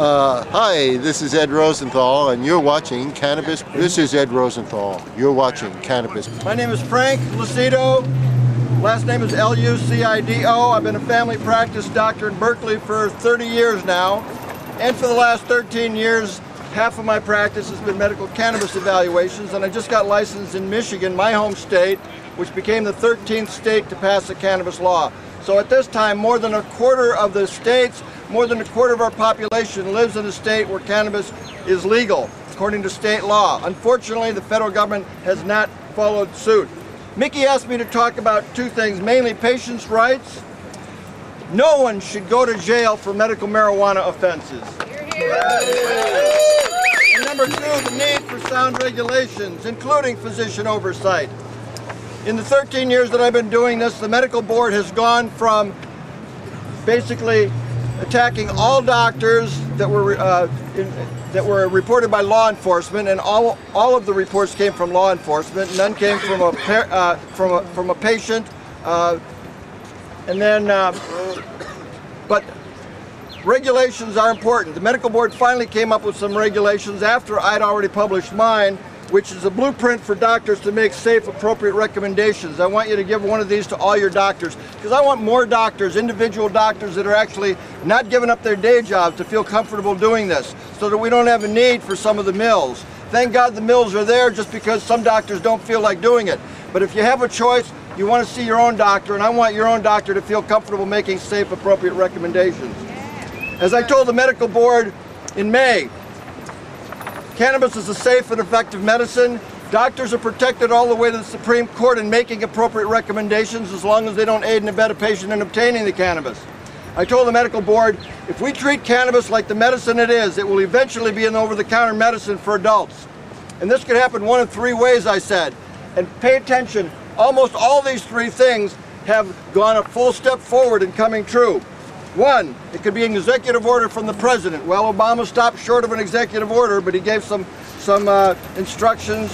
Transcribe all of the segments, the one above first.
Hi, this is Ed Rosenthal, and you're watching Cannabis. This is Ed Rosenthal. You're watching Cannabis. My name is Frank Lucido. Last name is Lucido. I've been a family practice doctor in Berkeley for 30 years now. And for the last 13 years, half of my practice has been medical cannabis evaluations. And I just got licensed in Michigan, my home state, which became the 13th state to pass a cannabis law. So at this time, more than a quarter of the states, more than a quarter of our population lives in a state where cannabis is legal, according to state law. Unfortunately, the federal government has not followed suit. Mickey asked me to talk about two things, mainly patients' rights. No one should go to jail for medical marijuana offenses. And number two, the need for sound regulations, including physician oversight. In the 13 years that I've been doing this, the medical board has gone from basically attacking all doctors that were reported by law enforcement, and all of the reports came from law enforcement. None came from a patient, but regulations are important. The medical board finally came up with some regulations after I'd already published mine, which is a blueprint for doctors to make safe, appropriate recommendations. I want you to give one of these to all your doctors, because I want more doctors, individual doctors that are actually not giving up their day jobs to feel comfortable doing this, so that we don't have a need for some of the mills. Thank God the mills are there just because some doctors don't feel like doing it. But if you have a choice, you want to see your own doctor, and I want your own doctor to feel comfortable making safe, appropriate recommendations. As I told the medical board in May, cannabis is a safe and effective medicine. Doctors are protected all the way to the Supreme Court in making appropriate recommendations as long as they don't aid and abet a patient in obtaining the cannabis. I told the medical board, if we treat cannabis like the medicine it is, it will eventually be an over-the-counter medicine for adults. And this could happen one of three ways, I said. And pay attention, almost all these three things have gone a full step forward in coming true. One, it could be an executive order from the president. Well, Obama stopped short of an executive order, but he gave some instructions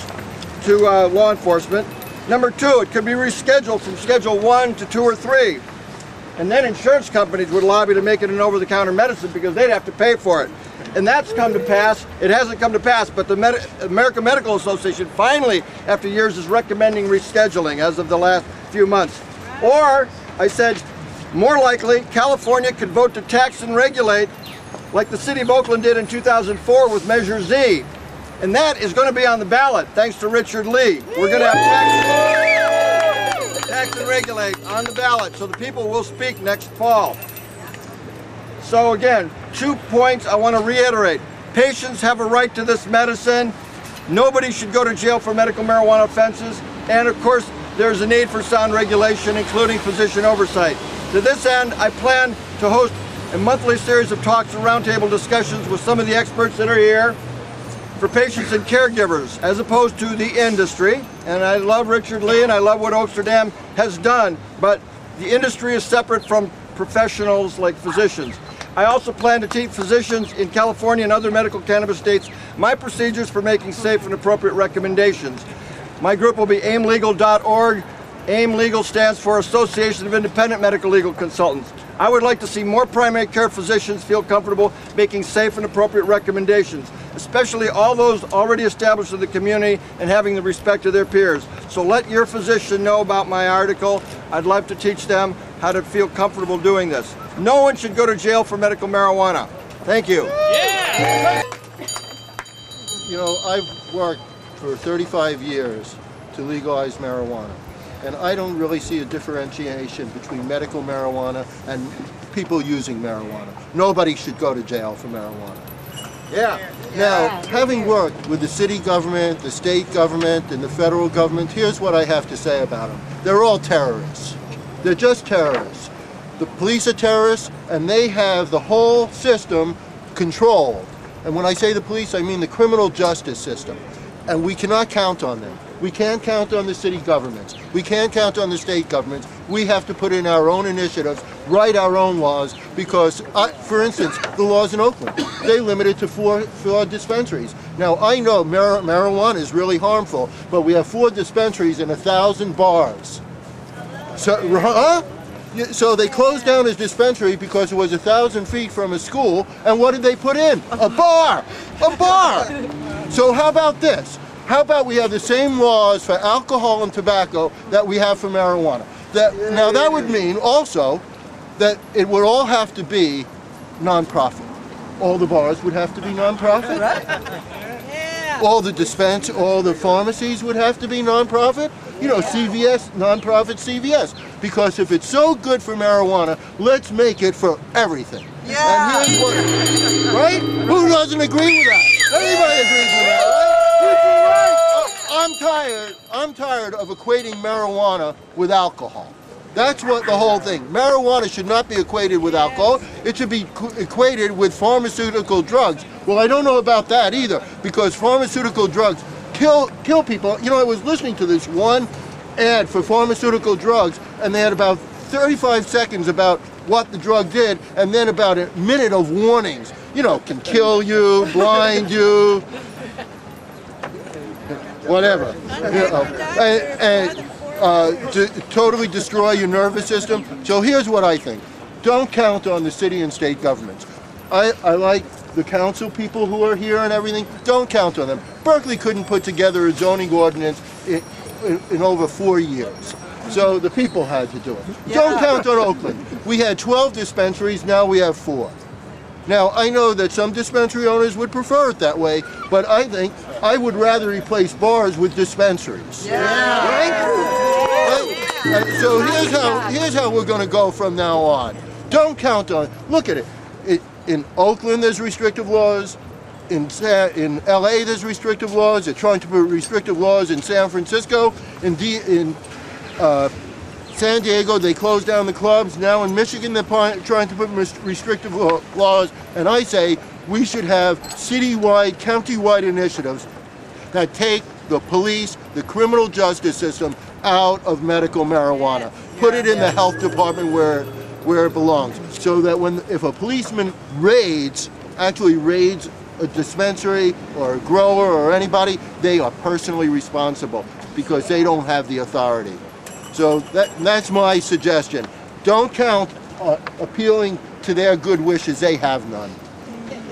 to law enforcement. Number two, it could be rescheduled from Schedule 1 to 2 or 3. And then insurance companies would lobby to make it an over-the-counter medicine because they'd have to pay for it. And that's come to pass. It hasn't come to pass, but the American Medical Association finally, after years, is recommending rescheduling as of the last few months. Or, I said, more likely, California could vote to tax and regulate like the city of Oakland did in 2004 with Measure Z. And that is going to be on the ballot, thanks to Richard Lee. We're going to have tax and regulate on the ballot, so the people will speak next fall. So again, 2 points I want to reiterate. Patients have a right to this medicine. Nobody should go to jail for medical marijuana offenses. And of course, there's a need for sound regulation, including physician oversight. To this end, I plan to host a monthly series of talks and roundtable discussions with some of the experts that are here for patients and caregivers, as opposed to the industry. And I love Richard Lee and I love what Oaksterdam has done, but the industry is separate from professionals like physicians. I also plan to teach physicians in California and other medical cannabis states my procedures for making safe and appropriate recommendations. My group will be aimlegal.org. AIM Legal stands for Association of Independent Medical Legal Consultants. I would like to see more primary care physicians feel comfortable making safe and appropriate recommendations, especially all those already established in the community and having the respect of their peers. So let your physician know about my article. I'd love to teach them how to feel comfortable doing this. No one should go to jail for medical marijuana. Thank you. Yeah. You know, I've worked for 35 years to legalize marijuana. And I don't really see a differentiation between medical marijuana and people using marijuana. Nobody should go to jail for marijuana. Yeah. Now, having worked with the city government, the state government, and the federal government, here's what I have to say about them. They're all terrorists. They're just terrorists. The police are terrorists, and they have the whole system controlled. And when I say the police, I mean the criminal justice system. And we cannot count on them. We can't count on the city governments. We can't count on the state governments. We have to put in our own initiatives, write our own laws, because, for instance, the laws in Oakland, they limit it to four dispensaries. Now, I know marijuana is really harmful, but we have 4 dispensaries and 1,000 bars. So, So they closed down his dispensary because it was 1,000 feet from a school, and what did they put in? A bar! A bar! So how about this? How about we have the same laws for alcohol and tobacco that we have for marijuana? Now that would mean also that it would all have to be non-profit. All the bars would have to be non-profit. All the pharmacies would have to be non-profit. You know, CVS, non-profit CVS. Because if it's so good for marijuana, let's make it for everything. Yeah. And here's what, right? Who doesn't agree with that? Everybody agrees with that, right? I'm tired of equating marijuana with alcohol. That's what the whole thing. Marijuana should not be equated with alcohol. It should be equated with pharmaceutical drugs. Well, I don't know about that either, because pharmaceutical drugs kill people. You know, I was listening to this one ad for pharmaceutical drugs, and they had about 35 seconds about what the drug did, and then about a minute of warnings. You know, can kill you, blind you, whatever. You know, totally destroy your nervous system. So here's what I think. Don't count on the city and state governments. I like the council people who are here and everything. Don't count on them. Berkeley couldn't put together a zoning ordinance in over 4 years. So the people had to do it. Don't count on Oakland. We had 12 dispensaries, now we have 4. Now, I know that some dispensary owners would prefer it that way, but I think I would rather replace bars with dispensaries. Right? So here's how we're going to go from now on. Don't count on, look at it. In Oakland there's restrictive laws, in LA there's restrictive laws, they're trying to put restrictive laws in San Francisco, in San Diego they closed down the clubs, now in Michigan they're trying to put restrictive laws, and I say we should have citywide, countywide initiatives that take the police, the criminal justice system out of medical marijuana. Put it in the health department where it belongs, so that if a policeman actually raids a dispensary or a grower or anybody, they are personally responsible because they don't have the authority. So that's my suggestion. Don't count on appealing to their good wishes, they have none.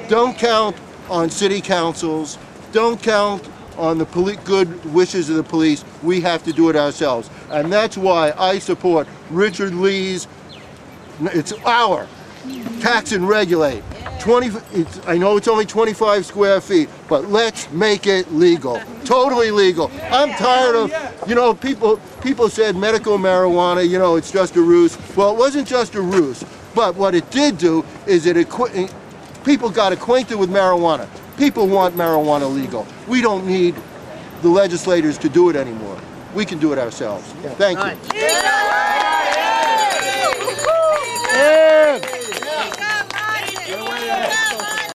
Don't count on city councils, don't count on the good wishes of the police. We have to do it ourselves. And that's why I support Richard Lee's, it's our tax and regulate. I know it's only 25 square feet, but let's make it legal, totally legal. I'm tired of, you know, people said medical marijuana, you know, it's just a ruse. Well, it wasn't just a ruse, but what it did do is people got acquainted with marijuana. People want marijuana legal. We don't need the legislators to do it anymore. We can do it ourselves. Thank you.